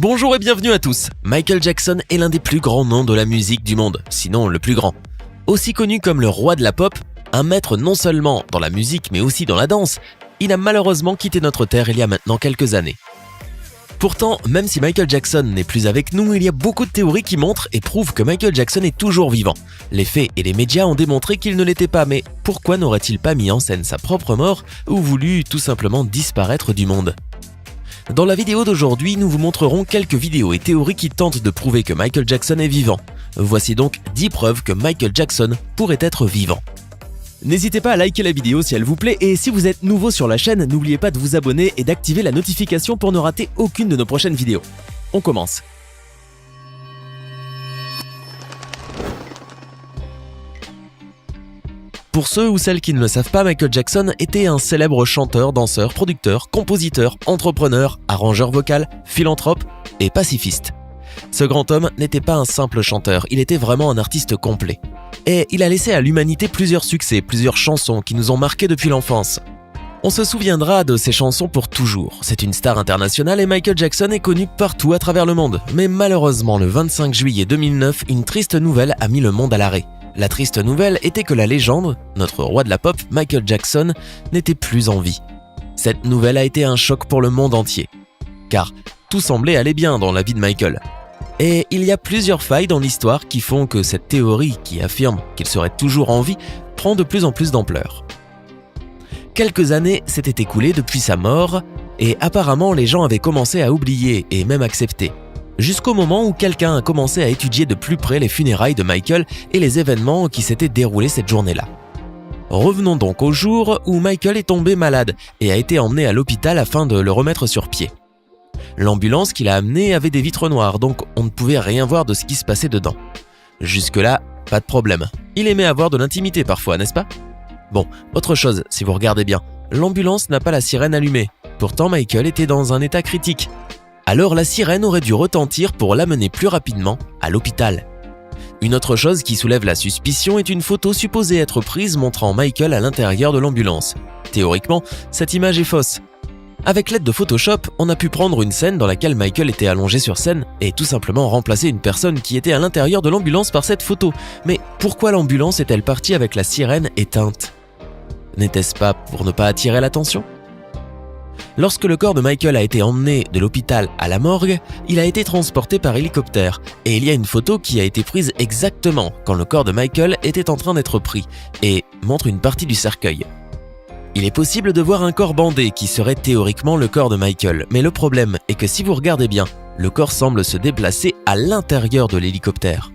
Bonjour et bienvenue à tous. Michael Jackson est l'un des plus grands noms de la musique du monde, sinon le plus grand. Aussi connu comme le roi de la pop, un maître non seulement dans la musique mais aussi dans la danse, il a malheureusement quitté notre terre il y a maintenant quelques années. Pourtant, même si Michael Jackson n'est plus avec nous, il y a beaucoup de théories qui montrent et prouvent que Michael Jackson est toujours vivant. Les faits et les médias ont démontré qu'il ne l'était pas, mais pourquoi n'aurait-il pas mis en scène sa propre mort ou voulu tout simplement disparaître du monde ? Dans la vidéo d'aujourd'hui, nous vous montrerons quelques vidéos et théories qui tentent de prouver que Michael Jackson est vivant. Voici donc 10 preuves que Michael Jackson pourrait être vivant. N'hésitez pas à liker la vidéo si elle vous plaît et si vous êtes nouveau sur la chaîne, n'oubliez pas de vous abonner et d'activer la notification pour ne rater aucune de nos prochaines vidéos. On commence. Pour ceux ou celles qui ne le savent pas, Michael Jackson était un célèbre chanteur, danseur, producteur, compositeur, entrepreneur, arrangeur vocal, philanthrope et pacifiste. Ce grand homme n'était pas un simple chanteur, il était vraiment un artiste complet. Et il a laissé à l'humanité plusieurs succès, plusieurs chansons qui nous ont marqués depuis l'enfance. On se souviendra de ces chansons pour toujours. C'est une star internationale et Michael Jackson est connu partout à travers le monde. Mais malheureusement, le 25 juillet 2009, une triste nouvelle a mis le monde à l'arrêt. La triste nouvelle était que la légende, notre roi de la pop, Michael Jackson, n'était plus en vie. Cette nouvelle a été un choc pour le monde entier. Car tout semblait aller bien dans la vie de Michael. Et il y a plusieurs failles dans l'histoire qui font que cette théorie qui affirme qu'il serait toujours en vie prend de plus en plus d'ampleur. Quelques années s'étaient écoulées depuis sa mort et apparemment les gens avaient commencé à oublier et même accepter. Jusqu'au moment où quelqu'un a commencé à étudier de plus près les funérailles de Michael et les événements qui s'étaient déroulés cette journée-là. Revenons donc au jour où Michael est tombé malade et a été emmené à l'hôpital afin de le remettre sur pied. L'ambulance qu'il a amenée avait des vitres noires, donc on ne pouvait rien voir de ce qui se passait dedans. Jusque-là, pas de problème. Il aimait avoir de l'intimité parfois, n'est-ce pas ? Bon, autre chose, si vous regardez bien, l'ambulance n'a pas la sirène allumée. Pourtant, Michael était dans un état critique. Alors la sirène aurait dû retentir pour l'amener plus rapidement à l'hôpital. Une autre chose qui soulève la suspicion est une photo supposée être prise montrant Michael à l'intérieur de l'ambulance. Théoriquement, cette image est fausse. Avec l'aide de Photoshop, on a pu prendre une scène dans laquelle Michael était allongé sur scène et tout simplement remplacer une personne qui était à l'intérieur de l'ambulance par cette photo. Mais pourquoi l'ambulance est-elle partie avec la sirène éteinte ? N'était-ce pas pour ne pas attirer l'attention ? Lorsque le corps de Michael a été emmené de l'hôpital à la morgue, il a été transporté par hélicoptère et il y a une photo qui a été prise exactement quand le corps de Michael était en train d'être pris et montre une partie du cercueil. Il est possible de voir un corps bandé qui serait théoriquement le corps de Michael, mais le problème est que si vous regardez bien, le corps semble se déplacer à l'intérieur de l'hélicoptère.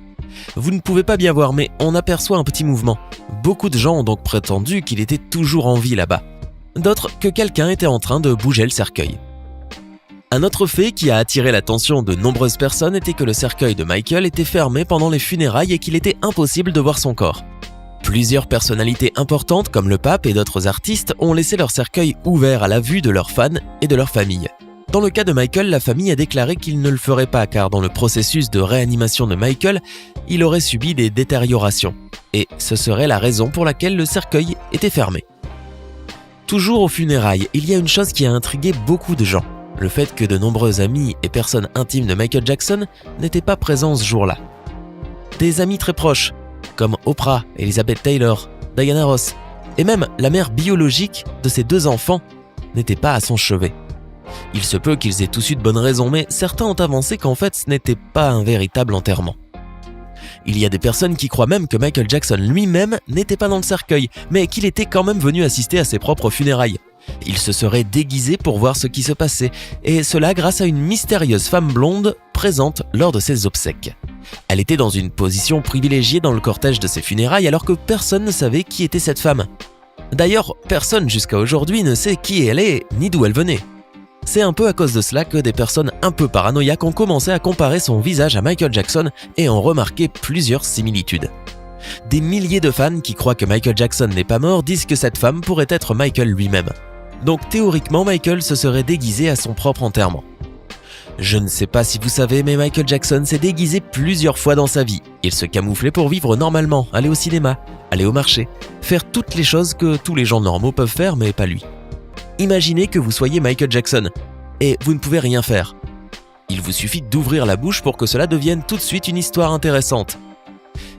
Vous ne pouvez pas bien voir, mais on aperçoit un petit mouvement. Beaucoup de gens ont donc prétendu qu'il était toujours en vie là-bas. D'autres que quelqu'un était en train de bouger le cercueil. Un autre fait qui a attiré l'attention de nombreuses personnes était que le cercueil de Michael était fermé pendant les funérailles et qu'il était impossible de voir son corps. Plusieurs personnalités importantes comme le pape et d'autres artistes ont laissé leur cercueil ouvert à la vue de leurs fans et de leur famille. Dans le cas de Michael, la famille a déclaré qu'il ne le ferait pas car dans le processus de réanimation de Michael, il aurait subi des détériorations. Et ce serait la raison pour laquelle le cercueil était fermé. Toujours aux funérailles, il y a une chose qui a intrigué beaucoup de gens. Le fait que de nombreux amis et personnes intimes de Michael Jackson n'étaient pas présents ce jour-là. Des amis très proches, comme Oprah, Elizabeth Taylor, Diana Ross, et même la mère biologique de ses 2 enfants n'était pas à son chevet. Il se peut qu'ils aient tous eu de bonnes raisons, mais certains ont avancé qu'en fait ce n'était pas un véritable enterrement. Il y a des personnes qui croient même que Michael Jackson lui-même n'était pas dans le cercueil, mais qu'il était quand même venu assister à ses propres funérailles. Il se serait déguisé pour voir ce qui se passait, et cela grâce à une mystérieuse femme blonde présente lors de ses obsèques. Elle était dans une position privilégiée dans le cortège de ses funérailles alors que personne ne savait qui était cette femme. D'ailleurs, personne jusqu'à aujourd'hui ne sait qui elle est ni d'où elle venait. C'est un peu à cause de cela que des personnes un peu paranoïaques ont commencé à comparer son visage à Michael Jackson et ont remarqué plusieurs similitudes. Des milliers de fans qui croient que Michael Jackson n'est pas mort disent que cette femme pourrait être Michael lui-même. Donc théoriquement, Michael se serait déguisé à son propre enterrement. Je ne sais pas si vous savez, mais Michael Jackson s'est déguisé plusieurs fois dans sa vie. Il se camouflait pour vivre normalement, aller au cinéma, aller au marché, faire toutes les choses que tous les gens normaux peuvent faire, mais pas lui. Imaginez que vous soyez Michael Jackson et vous ne pouvez rien faire. Il vous suffit d'ouvrir la bouche pour que cela devienne tout de suite une histoire intéressante.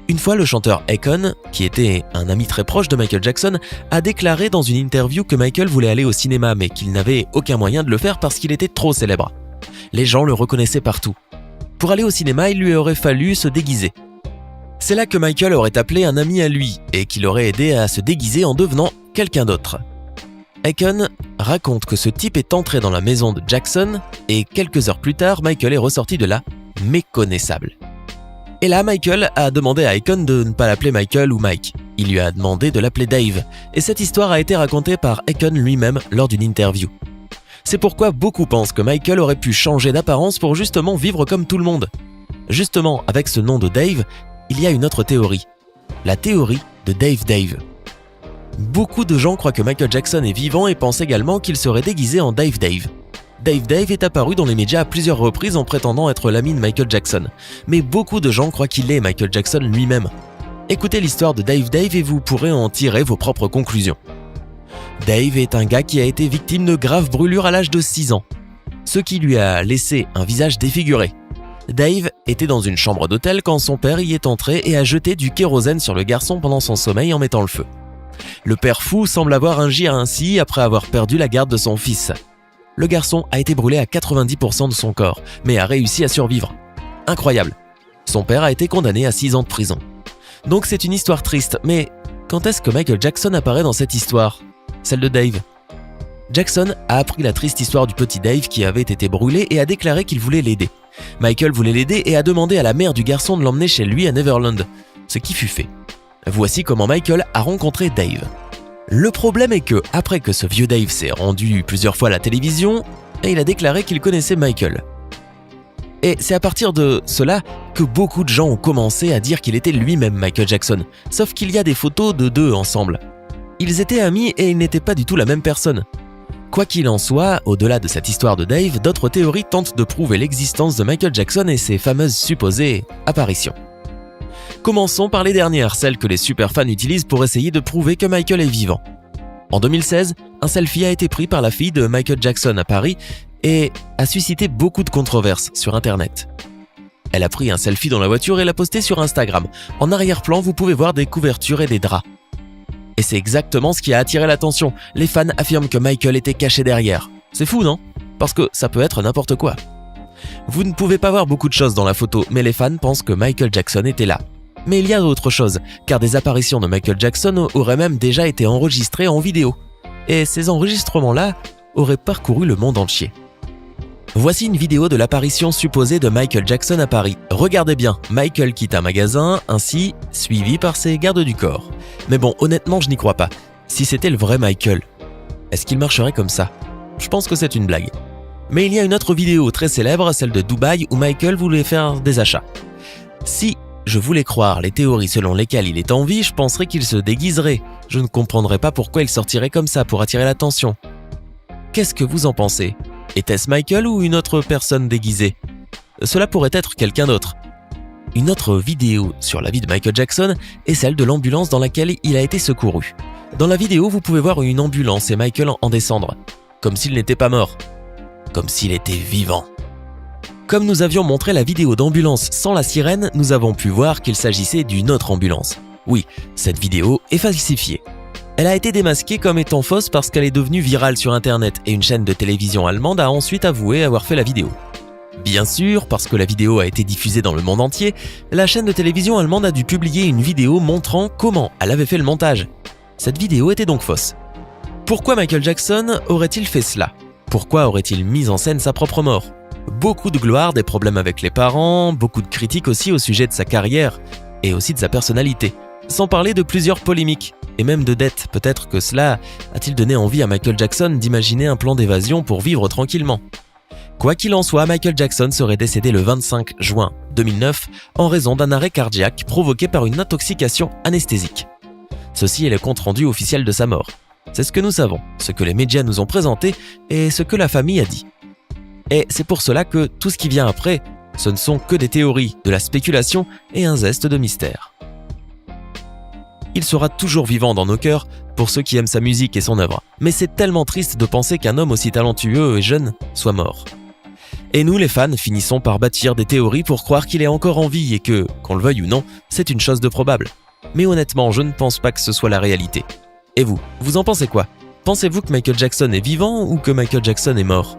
Une fois, le chanteur Akon, qui était un ami très proche de Michael Jackson, a déclaré dans une interview que Michael voulait aller au cinéma mais qu'il n'avait aucun moyen de le faire parce qu'il était trop célèbre. Les gens le reconnaissaient partout. Pour aller au cinéma, il lui aurait fallu se déguiser. C'est là que Michael aurait appelé un ami à lui et qui l'aurait aidé à se déguiser en devenant quelqu'un d'autre. Akon raconte que ce type est entré dans la maison de Jackson et quelques heures plus tard, Michael est ressorti de là méconnaissable. Et là, Michael a demandé à Akon de ne pas l'appeler Michael ou Mike. Il lui a demandé de l'appeler Dave. Et cette histoire a été racontée par Akon lui-même lors d'une interview. C'est pourquoi beaucoup pensent que Michael aurait pu changer d'apparence pour justement vivre comme tout le monde. Justement, avec ce nom de Dave, il y a une autre théorie. La théorie de Dave Dave. Beaucoup de gens croient que Michael Jackson est vivant et pensent également qu'il serait déguisé en Dave Dave. Dave Dave est apparu dans les médias à plusieurs reprises en prétendant être l'ami de Michael Jackson. Mais beaucoup de gens croient qu'il est Michael Jackson lui-même. Écoutez l'histoire de Dave Dave et vous pourrez en tirer vos propres conclusions. Dave est un gars qui a été victime de graves brûlures à l'âge de 6 ans, ce qui lui a laissé un visage défiguré. Dave était dans une chambre d'hôtel quand son père y est entré et a jeté du kérosène sur le garçon pendant son sommeil en mettant le feu. Le père fou semble avoir agi ainsi après avoir perdu la garde de son fils. Le garçon a été brûlé à 90% de son corps, mais a réussi à survivre. Incroyable. Son père a été condamné à 6 ans de prison. Donc c'est une histoire triste, mais quand est-ce que Michael Jackson apparaît dans cette histoire ? Celle de Dave. Jackson a appris la triste histoire du petit Dave qui avait été brûlé et a déclaré qu'il voulait l'aider. Michael voulait l'aider et a demandé à la mère du garçon de l'emmener chez lui à Neverland, ce qui fut fait. Voici comment Michael a rencontré Dave. Le problème est que, après que ce vieux Dave s'est rendu plusieurs fois à la télévision, il a déclaré qu'il connaissait Michael. Et c'est à partir de cela que beaucoup de gens ont commencé à dire qu'il était lui-même Michael Jackson, sauf qu'il y a des photos de deux ensemble. Ils étaient amis et ils n'étaient pas du tout la même personne. Quoi qu'il en soit, au-delà de cette histoire de Dave, d'autres théories tentent de prouver l'existence de Michael Jackson et ses fameuses supposées apparitions. Commençons par les dernières, celles que les superfans utilisent pour essayer de prouver que Michael est vivant. En 2016, un selfie a été pris par la fille de Michael Jackson à Paris et a suscité beaucoup de controverses sur Internet. Elle a pris un selfie dans la voiture et l'a posté sur Instagram. En arrière-plan, vous pouvez voir des couvertures et des draps. Et c'est exactement ce qui a attiré l'attention. Les fans affirment que Michael était caché derrière. C'est fou, non ? Parce que ça peut être n'importe quoi. Vous ne pouvez pas voir beaucoup de choses dans la photo, mais les fans pensent que Michael Jackson était là. Mais il y a autre chose, car des apparitions de Michael Jackson auraient même déjà été enregistrées en vidéo. Et ces enregistrements-là auraient parcouru le monde entier. Voici une vidéo de l'apparition supposée de Michael Jackson à Paris. Regardez bien, Michael quitte un magasin, ainsi suivi par ses gardes du corps. Mais bon, honnêtement, je n'y crois pas. Si c'était le vrai Michael, est-ce qu'il marcherait comme ça ? Je pense que c'est une blague. Mais il y a une autre vidéo très célèbre, celle de Dubaï, où Michael voulait faire des achats. Si je voulais croire les théories selon lesquelles il est en vie, je penserais qu'il se déguiserait. Je ne comprendrais pas pourquoi il sortirait comme ça pour attirer l'attention. Qu'est-ce que vous en pensez ? Était-ce Michael ou une autre personne déguisée ? Cela pourrait être quelqu'un d'autre. Une autre vidéo sur la vie de Michael Jackson est celle de l'ambulance dans laquelle il a été secouru. Dans la vidéo, vous pouvez voir une ambulance et Michael en descendre. Comme s'il n'était pas mort. Comme s'il était vivant. Comme nous avions montré la vidéo d'ambulance sans la sirène, nous avons pu voir qu'il s'agissait d'une autre ambulance. Oui, cette vidéo est falsifiée. Elle a été démasquée comme étant fausse parce qu'elle est devenue virale sur Internet et une chaîne de télévision allemande a ensuite avoué avoir fait la vidéo. Bien sûr, parce que la vidéo a été diffusée dans le monde entier, la chaîne de télévision allemande a dû publier une vidéo montrant comment elle avait fait le montage. Cette vidéo était donc fausse. Pourquoi Michael Jackson aurait-il fait cela ? Pourquoi aurait-il mis en scène sa propre mort ? Beaucoup de gloire, des problèmes avec les parents, beaucoup de critiques aussi au sujet de sa carrière et aussi de sa personnalité. Sans parler de plusieurs polémiques et même de dettes. Peut-être que cela a-t-il donné envie à Michael Jackson d'imaginer un plan d'évasion pour vivre tranquillement. Quoi qu'il en soit, Michael Jackson serait décédé le 25 juin 2009 en raison d'un arrêt cardiaque provoqué par une intoxication anesthésique. Ceci est le compte-rendu officiel de sa mort. C'est ce que nous savons, ce que les médias nous ont présenté et ce que la famille a dit. Et c'est pour cela que tout ce qui vient après, ce ne sont que des théories, de la spéculation et un zeste de mystère. Il sera toujours vivant dans nos cœurs pour ceux qui aiment sa musique et son œuvre. Mais c'est tellement triste de penser qu'un homme aussi talentueux et jeune soit mort. Et nous, les fans, finissons par bâtir des théories pour croire qu'il est encore en vie et que, qu'on le veuille ou non, c'est une chose de probable. Mais honnêtement, je ne pense pas que ce soit la réalité. Et vous, vous en pensez quoi? Pensez-vous que Michael Jackson est vivant ou que Michael Jackson est mort?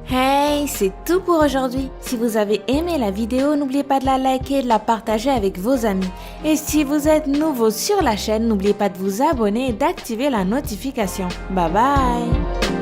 Hey, c'est tout pour aujourd'hui. Si vous avez aimé la vidéo, n'oubliez pas de la liker et de la partager avec vos amis. Et si vous êtes nouveau sur la chaîne, n'oubliez pas de vous abonner et d'activer la notification. Bye bye!